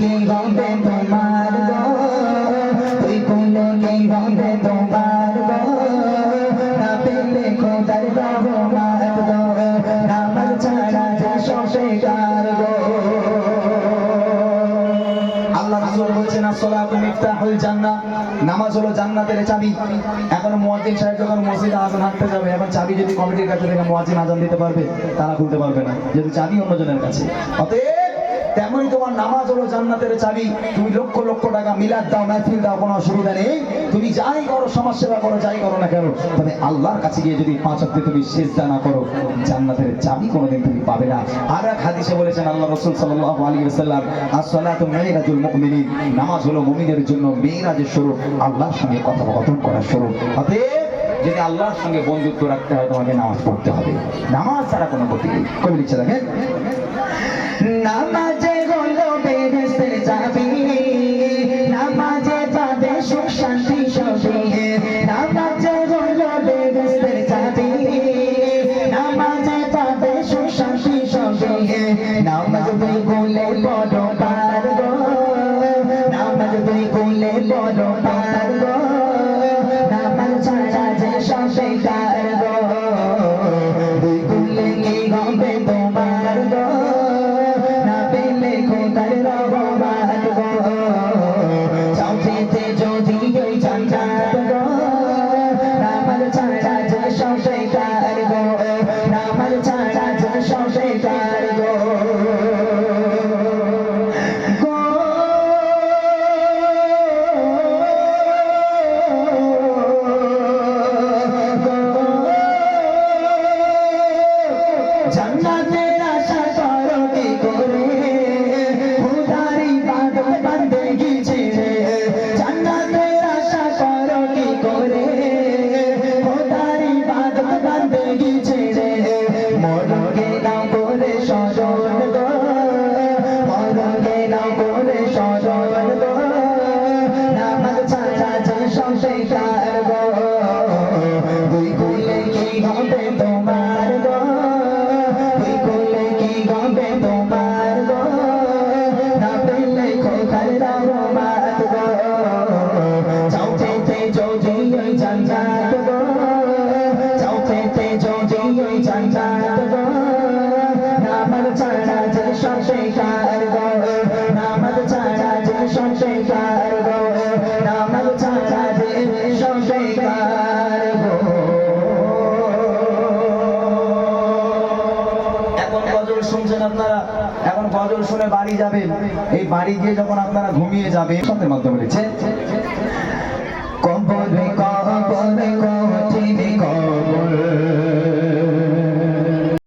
কি হবে তোমার গো, তুই করলে কি হবে তোমার গো, না পেলে খোদার রহমত গো, নামাজ ছাড়া যে সব বেকার গো। আল্লাহ রাসূল বলেছেন as-সালাতু মিফতাহুল জান্নাহ, নামাজ হলো জান্নাতের চাবি। এখন মুয়াজ্জিন সাহেব যখন মসজিদে আযান হাঁকতে যাবে, এখন চাবি যদি কমিটির কাছে থেকে মুয়াজ্জিন আযান দিতে পারবে, তারা খুলতে পারবে না, যেহেতু চাবি অন্যজনের কাছে। অতএব তেমনই তোমার নামাজ হলো জান্নাতের চাবি। তুমি লক্ষ লক্ষ টাকা মিলাদ দাও, মাহফিল দাও, কোনো অসুবিধা নেই। তুমি যাই করো, সমাজ সেবা করো, যাই করো না কেন, তবে আল্লাহর কাছে গিয়ে যদি 5 ওয়াক্তে তুমি সিজদা না করো, জান্নাতের চাবি কোনোদিন তুমি পাবে না। আর এক হাদিসে বলেছেন আল্লাহ রাসূল সাল্লাল্লাহু আলাইহি ওয়াসাল্লাম, as-সালাতু মিরাজুল মুমিনিন, নামাজ হলো মুমিনের জন্য মিরাজের স্বরূপ, আল্লাহর সঙ্গে কথোপকথন করার স্বরূপ। অতএব যদি আল্লাহর সঙ্গে বন্ধুত্ব রাখতে হয়, তোমাকে নামাজ পড়তে হবে। নামাজ ছাড়া কোনো গতি নেই। কবি লিখছে দেখেন, নামাজে হলো বেহেশতের চাবি, নামাজে পাবে সুখ শান্তি সবই, নামাজে হলো বেহেশতের চাবি, নামাজে পাবে সুখ শান্তি সবই, নামাজ তুই করলে বড় পার গো, নামাজ তুই করলে বড় পার গো, নামাজ ছাড়া যে সব বেকার গো, তুই করলে কি হবে তোমার গো, জান্নাতের আশা করো কি করে, খোদার ইবাদত বান্দেগি ছেড়ে, জান্নাতের আশা করো কি করে, খোদার ইবাদত বান্দেগি ছেড়ে, মরকে নাও করে স্মরণ গো, মরকে নাও করে স্মরণ গো, নামাজ ছাড়া যে সব বেকার গো, তুই করলে কি হবে তোমার গো, আপনারা এখন গজল শুনে বাড়ি যাবেন। এই বাড়ি গিয়ে যখন আপনারা ঘুমিয়ে যাবেন, সন্ধ্যের মাধ্যমে লিখছে, কবরে কবরে